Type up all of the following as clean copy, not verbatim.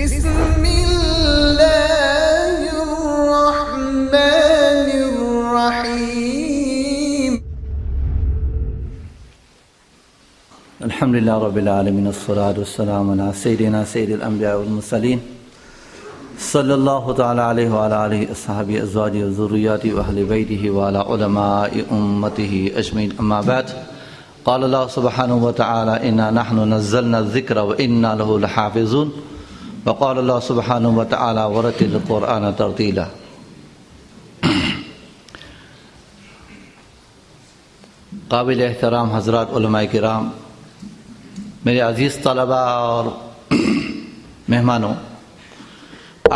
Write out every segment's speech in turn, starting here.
بسم الله الرحمن الرحيم. الحمد لله رب العالمين، الصلاة والسلام على سيدنا سيد الأنبياء والمرسلين صلى الله تعالى عليه وعلى آله أصحابه أزواجه وذرياته وأهل بيته وعلى علماء أمته أجمعين. أما بعد، قال الله سبحانه وتعالى: إنا نحن نزلنا الذكر وإنا له لحافظون. وقال الله سبحانه وتعالى: ورتل القرآن ترتيلا. قابل احترام حضرات علماء کرام، میرے عزیز طلباء اور مہمانوں،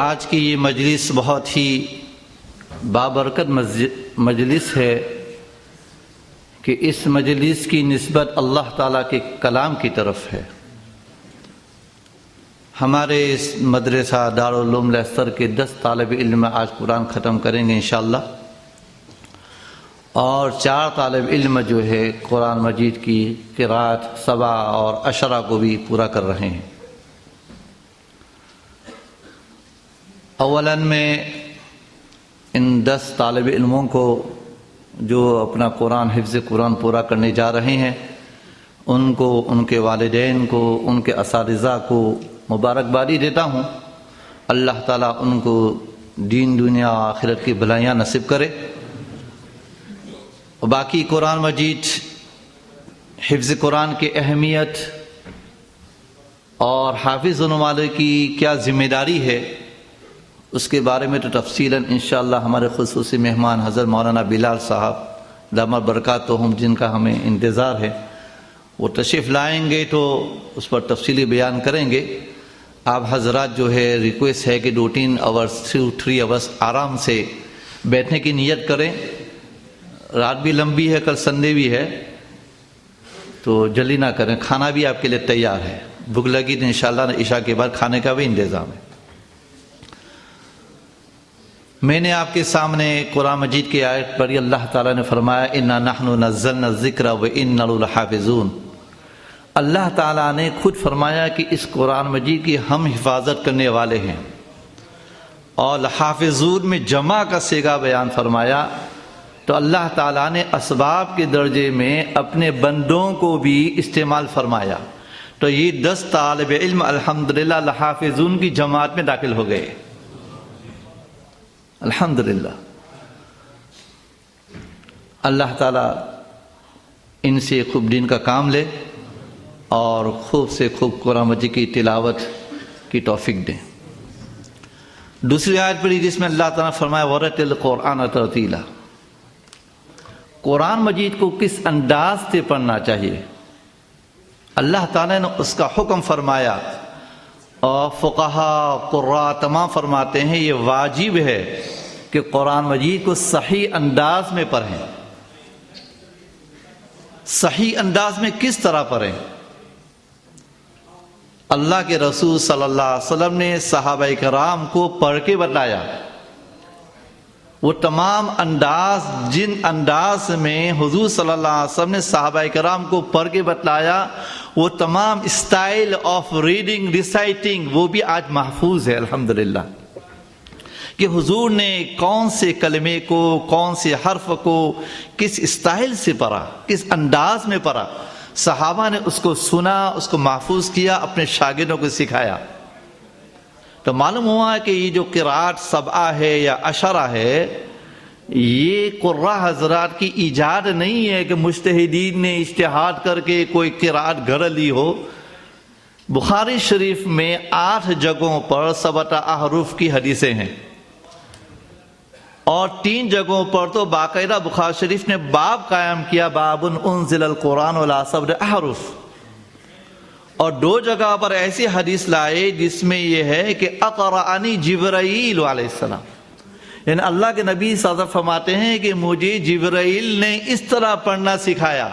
آج کی یہ مجلس بہت ہی بابرکت مجلس ہے کہ اس مجلس کی نسبت اللہ تعالیٰ کے کلام کی طرف ہے۔ ہمارے اس مدرسہ دارالعلوم لیسر کے 10 طالب علم آج قرآن ختم کریں گے انشاءاللہ، اور 4 طالب علم جو ہے قرآن مجید کی قرأت سبع اور عشرہ کو بھی پورا کر رہے ہیں۔ اولاً میں ان 10 طالب علموں کو جو اپنا قرآن حفظ قرآن پورا کرنے جا رہے ہیں، ان کو، ان کے والدین کو، ان کے اساتذہ کو مبارکبادی دیتا ہوں۔ اللہ تعالیٰ ان کو دین دنیا و آخرت کی بھلائیاں نصیب کرے۔ باقی قرآن مجید حفظ قرآن کی اہمیت اور حافظ ہونے والے کی کیا ذمہ داری ہے، اس کے بارے میں تو تفصیلاً انشاءاللہ ہمارے خصوصی مہمان حضرت مولانا بلال صاحب دامت برکاتہم، جن کا ہمیں انتظار ہے، وہ تشریف لائیں گے تو اس پر تفصیلی بیان کریں گے۔ آپ حضرات جو ہے ریکویسٹ ہے کہ 2-3 آورس 3 آورس آرام سے بیٹھنے کی نیت کریں۔ رات بھی لمبی ہے، کل سنڈے بھی ہے، تو جلدی نہ کریں۔ کھانا بھی آپ کے لیے تیار ہے، بھوک لگی تو انشاءاللہ عشاء کے بعد کھانے کا بھی انتظام ہے۔ میں نے آپ کے سامنے قرآن مجید کی آیت پڑھی، اللہ تعالیٰ نے فرمایا: انا نحن نزلنا الذکر وانا له لحافظون۔ اللہ تعالیٰ نے خود فرمایا کہ اس قرآن مجید کی ہم حفاظت کرنے والے ہیں، اور لحافظون میں جمع کا صیغہ بیان فرمایا، تو اللہ تعالیٰ نے اسباب کے درجے میں اپنے بندوں کو بھی استعمال فرمایا۔ تو یہ 10 طالب علم الحمدللہ لحافظون کی جماعت میں داخل ہو گئے، الحمدللہ۔ اللہ تعالیٰ ان سے خوب دین کا کام لے اور خوب سے خوب قرآن مجید کی تلاوت کی توفیق دیں۔ دوسری آیت پڑھی جس میں اللہ تعالیٰ نے فرمایا: وَرَتِّلِ الْقُرْآنَ تَرْتِيلًا۔ قرآن مجید کو کس انداز سے پڑھنا چاہیے، اللہ تعالیٰ نے اس کا حکم فرمایا، اور فقہا قراء تمام فرماتے ہیں یہ واجب ہے کہ قرآن مجید کو صحیح انداز میں پڑھیں۔ صحیح انداز میں کس طرح پڑھیں؟ اللہ کے رسول صلی اللہ علیہ وسلم نے صحابہ کرام کو پڑھ کے بتایا۔ وہ تمام انداز، جن انداز میں حضور صلی اللہ علیہ وسلم نے صحابہ کرام کو پڑھ کے بتلایا، وہ تمام اسٹائل آف ریڈنگ ریسائٹنگ وہ بھی آج محفوظ ہے الحمدللہ، کہ حضور نے کون سے کلمے کو، کون سے حرف کو کس اسٹائل سے پڑھا، کس انداز میں پڑھا، صحابہ نے اس کو سنا، اس کو محفوظ کیا، اپنے شاگردوں کو سکھایا۔ تو معلوم ہوا کہ یہ جو قرأت سبعہ ہے یا عشرہ ہے، یہ قراء حضرات کی ایجاد نہیں ہے کہ مجتہدین نے اجتہاد کر کے کوئی قرأت گھڑ لی ہو۔ بخاری شریف میں 8 جگہوں پر 7 احرف کی حدیثیں ہیں، اور 3 جگہوں پر تو باقاعدہ بخاری شریف نے باب قائم کیا: باب انزل القرآن علی 7 احرف۔ اور 2 جگہ پر ایسی حدیث لائے جس میں یہ ہے کہ اقرأنی جبرائیل علیہ السلام، یعنی اللہ کے نبی صلی اللہ علیہ وسلم فرماتے ہیں کہ مجھے جبرائیل نے اس طرح پڑھنا سکھایا۔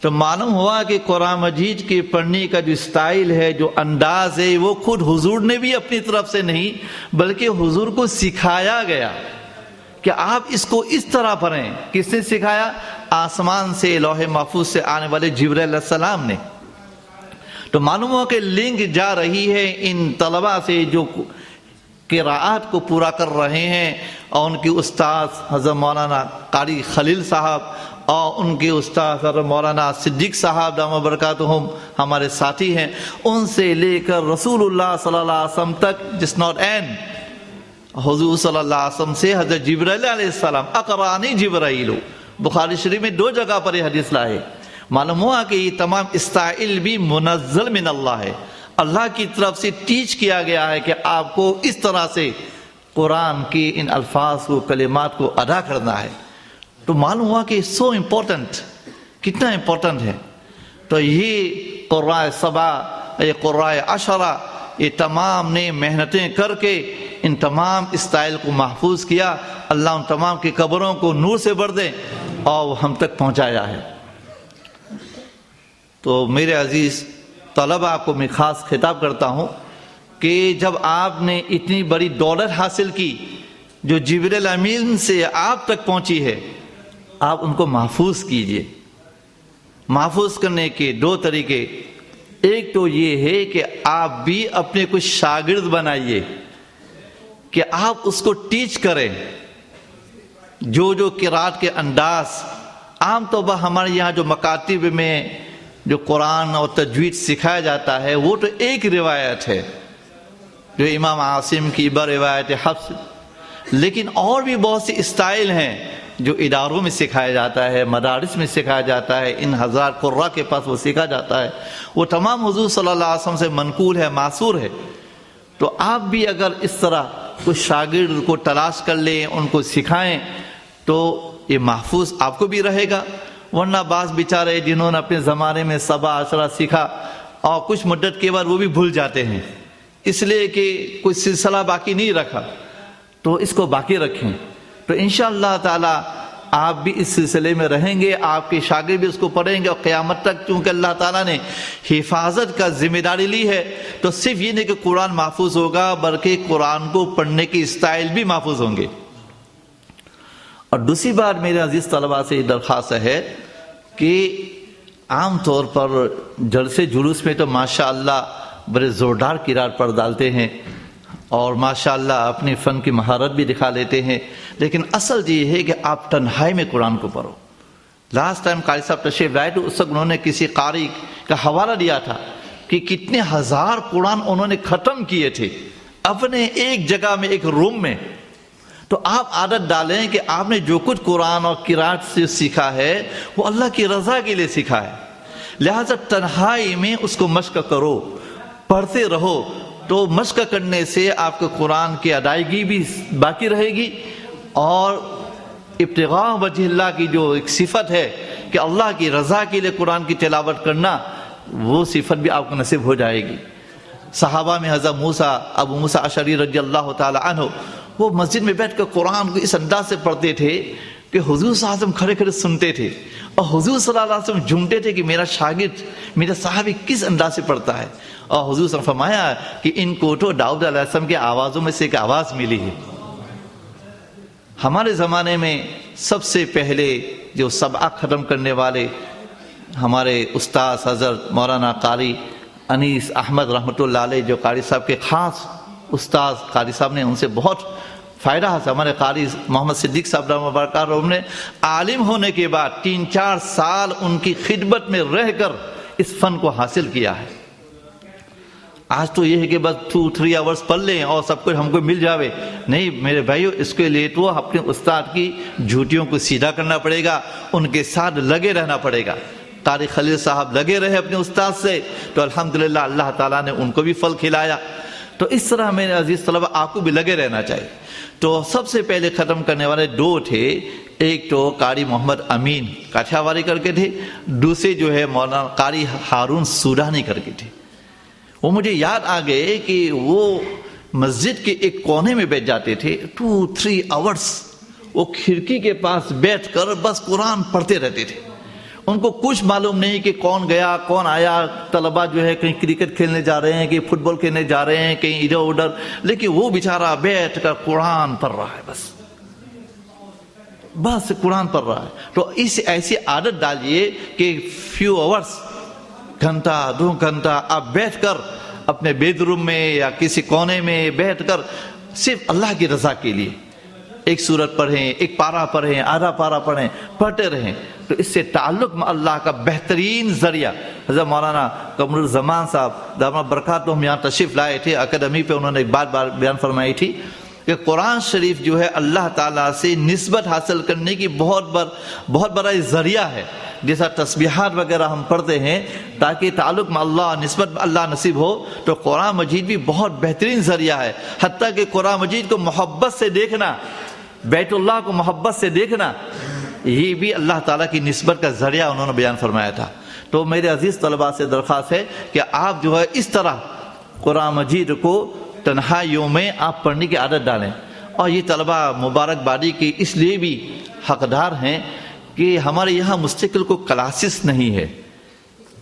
تو معلوم ہوا کہ قرآن مجید کے پڑھنے کا جو اسٹائل ہے، جو انداز ہے، وہ خود حضور نے بھی اپنی طرف سے نہیں بلکہ حضور کو سکھایا گیا کہ آپ اس کو اس طرح پڑھیں۔ کس نے سکھایا؟ آسمان سے، لوح محفوظ سے آنے والے جبرائیل علیہ السلام نے۔ تو معلوم ہوا کہ لنک جا رہی ہے ان طلباء سے جو قراءات کو پورا کر رہے ہیں، اور ان کے استاد حضرت مولانا قاری خلیل صاحب اور ان کے استاد حضرت مولانا صدیق صاحب دامت برکاتہم ہمارے ساتھی ہیں، ان سے لے کر رسول اللہ صلی اللہ علیہ وسلم تک جس ناٹ اینڈ، حضور صلی اللہ علیہ وسلم سے حضرت جبرائیل علیہ السلام، اقرانی جبرائیل، بخاری شریف میں 2 جگہ پر یہ حدیث لائے۔ معلوم ہوا کہ یہ تمام استائل بھی منزل من اللہ ہے، اللہ کی طرف سے ٹیچ کیا گیا ہے کہ آپ کو اس طرح سے قرآن کی ان الفاظ کو، کلمات کو ادا کرنا ہے۔ تو معلوم ہوا کہ سو امپورٹنٹ، کتنا امپورٹنٹ ہے۔ تو یہ قرآن سبع، یہ قرآن عشرہ، یہ تمام نے محنتیں کر کے ان تمام اسٹائل کو محفوظ کیا۔ اللہ ان تمام کی قبروں کو نور سے بھر دے اور ہم تک پہنچایا ہے۔ تو میرے عزیز طلباء کو میں خاص خطاب کرتا ہوں کہ جب آپ نے اتنی بڑی دولت حاصل کی جو جبرائیل امین سے آپ تک پہنچی ہے، آپ ان کو محفوظ کیجئے۔ محفوظ کرنے کے 2 طریقے، ایک تو یہ ہے کہ آپ بھی اپنے کچھ شاگرد بنائیے کہ آپ اس کو ٹیچ کریں۔ جو قرات کے انداز عام طور پر ہمارے یہاں جو مکاتب میں جو قرآن اور تجوید سکھایا جاتا ہے وہ تو ایک روایت ہے جو امام عاصم کی روایت حفص، لیکن اور بھی بہت سی اسٹائل ہیں جو اداروں میں سکھایا جاتا ہے، مدارس میں سکھایا جاتا ہے، ان ہزار قراء کے پاس وہ سیکھا جاتا ہے، وہ تمام حضور صلی اللہ علیہ وسلم سے منقول ہے، معصور ہے۔ تو آپ بھی اگر اس طرح کچھ شاگرد کو تلاش کر لیں، ان کو سکھائیں تو یہ محفوظ آپ کو بھی رہے گا۔ ورنہ بعض بیچارے جنہوں نے اپنے زمانے میں سبع عشرہ سیکھا اور کچھ مدت کے بعد وہ بھی بھول جاتے ہیں، اس لیے کہ کوئی سلسلہ باقی نہیں رکھا، تو اس کو باقی رکھیں۔ تو انشاءاللہ تعالی آپ بھی اس سلسلے میں رہیں گے، آپ کے شاگرد بھی اس کو پڑھیں گے، اور قیامت تک چونکہ اللہ تعالیٰ نے حفاظت کا ذمہ داری لی ہے تو صرف یہ نہیں کہ قرآن محفوظ ہوگا بلکہ قرآن کو پڑھنے کی اسٹائل بھی محفوظ ہوں گے۔ اور دوسری بات میرے عزیز طلباء سے درخواست ہے کہ عام طور پر جلسے جلوس میں تو ماشاءاللہ بڑے زوردار قرات پڑھ ڈالتے ہیں اور ماشاءاللہ اپنی فن کی مہارت بھی دکھا لیتے ہیں، لیکن اصل یہ ہے کہ آپ تنہائی میں قرآن کو پڑھو۔ لاسٹ ٹائم قاری صاحب تشریف لائے تو اس وقت انہوں نے کسی قاری کا حوالہ دیا تھا کہ کتنے ہزار قرآن انہوں نے ختم کیے تھے اپنے ایک جگہ میں، ایک روم میں۔ تو آپ عادت ڈالیں کہ آپ نے جو کچھ قرآن اور قرات سے سیکھا ہے وہ اللہ کی رضا کے لیے سیکھا ہے، لہذا تنہائی میں اس کو مشق کرو، پڑھتے رہو۔ تو مشق کرنے سے آپ کو قرآن کی ادائیگی بھی باقی رہے گی، اور ابتغاء وجہ اللہ کی جو ایک صفت ہے کہ اللہ کی رضا کے لیے قرآن کی تلاوت کرنا، وہ صفت بھی آپ کو نصیب ہو جائے گی۔ صحابہ میں حضرت ابو موسیٰ اشعری رضی اللہ تعالی عنہ، وہ مسجد میں بیٹھ کر قرآن کو اس انداز سے پڑھتے تھے کہ حضور صلی اللہ علیہ وسلم کھڑے کھڑے سنتے تھے، اور حضور صلی اللہ علیہ وسلم جھومتے تھے کہ میرا شاگرد، میرا صحابی کس انداز سے پڑھتا ہے۔ اور حضور صلی اللہ علیہ وسلم فرمایا کہ ان کو تو داؤد علیہ السلام کی آوازوں میں سے ایک آواز ملی ہے۔ ہمارے زمانے میں سب سے پہلے جو سبع ختم کرنے والے ہمارے استاد حضرت مولانا قاری انیس احمد رحمۃ اللہ علیہ، جو قاری صاحب کے خاص استاد قاری صاحب نے ان سے بہت فائدہ حاصل، ہمارے قاری محمد صدیق صاحب رحمۃ اللہ وبرکاتہ نے عالم ہونے کے بعد 3-4 سال ان کی خدمت میں رہ کر اس فن کو حاصل کیا ہے۔ آج تو یہ ہے کہ بس 2-3 آورز پڑھ لیں اور سب کچھ ہم کو مل جاوے، نہیں میرے بھائیو، اس کے لیے تو اپنے استاد کی جھوٹیوں کو سیدھا کرنا پڑے گا، ان کے ساتھ لگے رہنا پڑے گا۔ قاری خلیل صاحب لگے رہے اپنے استاد سے تو الحمدللہ اللہ تعالیٰ نے ان کو بھی پھل کھلایا۔ تو اس طرح میرے عزیز طلبہ آپ کو بھی لگے رہنا چاہیے۔ تو سب سے پہلے ختم کرنے والے 2 تھے، ایک تو قاری محمد امین کاٹھیاواڑی کر کے تھے، دوسرے جو ہے مولانا قاری ہارون سودانی کر کے تھے۔ وہ مجھے یاد آ گئے کہ وہ مسجد کے ایک کونے میں بیٹھ جاتے تھے، 2-3 آورز وہ کھڑکی کے پاس بیٹھ کر بس قرآن پڑھتے رہتے تھے۔ ان کو کچھ معلوم نہیں کہ کون گیا کون آیا، طلبہ جو ہے کہیں کرکٹ کھیلنے جا رہے ہیں، کہیں فٹ بال کھیلنے جا رہے ہیں، کہیں ادھر ادھر، لیکن وہ بیچارہ بیٹھ کر قرآن پڑھ رہا ہے، بس قرآن پڑھ رہا ہے۔ تو اس ایسی عادت ڈالیے کہ فیو آورز گھنٹہ 2 گھنٹہ آپ بیٹھ کر اپنے بیڈ روم میں یا کسی کونے میں بیٹھ کر صرف اللہ کی رضا کے لیے ایک سورت پڑھیں، ایک پارہ پڑھیں، آدھا پارہ پڑھیں، پڑھتے رہیں، تو اس سے تعلق میں اللہ کا بہترین ذریعہ۔ حضرت مولانا قمر الزمان صاحب دامت برکاتہم یہاں تشریف لائے تھے، اکیڈمی پہ انہوں نے ایک بات بیان فرمائی تھی کہ قرآن شریف جو ہے اللہ تعالیٰ سے نسبت حاصل کرنے کی بہت بڑا ذریعہ ہے۔ جیسا تسبیحات وغیرہ ہم پڑھتے ہیں تاکہ تعلق میں اللہ، نسبت میں اللہ نصیب ہو، تو قرآن مجید بھی بہت بہترین ذریعہ ہے۔ حتیٰ کہ قرآن مجید کو محبت سے دیکھنا، بیت اللہ کو محبت سے دیکھنا، یہ بھی اللہ تعالیٰ کی نسبت کا ذریعہ انہوں نے بیان فرمایا تھا۔ تو میرے عزیز طلباء سے درخواست ہے کہ آپ جو ہے اس طرح قرآن مجید کو تنہائیوں میں آپ پڑھنے کی عادت ڈالیں۔ اور یہ طلباء مبارک بادی کے اس لیے بھی حقدار ہیں کہ ہمارے یہاں مستقل کو کلاسز نہیں ہے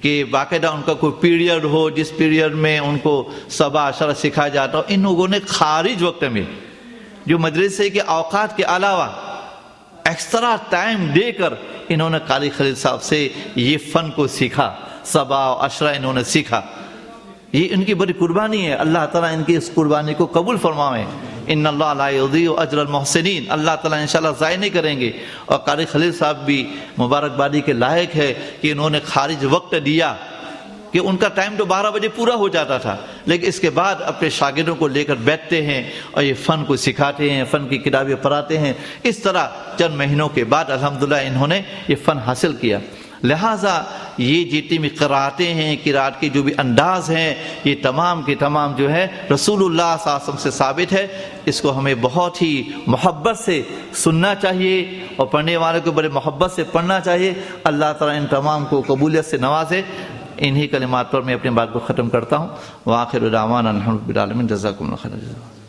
کہ باقاعدہ ان کا کوئی پیریڈ ہو جس پیریڈ میں ان کو صبا اشرا سکھایا جاتا ہو۔ ان لوگوں نے خارج وقت میں جو مدرسے کے اوقات کے علاوہ ایکسٹرا ٹائم دے کر انہوں نے قاری خلیل صاحب سے یہ فن کو سیکھا، صبا و اشرا انہوں نے سیکھا۔ یہ ان کی بڑی قربانی ہے، اللہ تعالیٰ ان کی اس قربانی کو قبول فرمائے۔ ان اللہ لا یضیع اجر المحسنین، اللہ تعالیٰ انشاءاللہ ضائع نہیں کریں گے۔ اور قاری خلیل صاحب بھی مبارکبادی کے لائق ہے کہ انہوں نے خارج وقت دیا، کہ ان کا ٹائم تو 12 بجے پورا ہو جاتا تھا، لیکن اس کے بعد اپنے شاگردوں کو لے کر بیٹھتے ہیں اور یہ فن کو سکھاتے ہیں، فن کی کتابیں پڑھاتے ہیں۔ اس طرح چند مہینوں کے بعد الحمدللہ انہوں نے یہ فن حاصل کیا۔ لہٰذا یہ جتنی بھی قراتیں ہیں، قرات کے جو بھی انداز ہیں، یہ تمام کے تمام جو ہے رسول اللہ صلی اللہ علیہ وسلم سے ثابت ہے۔ اس کو ہمیں بہت ہی محبت سے سننا چاہیے اور پڑھنے والے کو بڑے محبت سے پڑھنا چاہیے۔ اللہ تعالیٰ ان تمام کو قبولیت سے نوازے۔ انہی کلمات پر میں اپنی بات کو ختم کرتا ہوں۔ وآخر دعوانا الحمد للہ رب العالمین، جزاکم اللہ خیر۔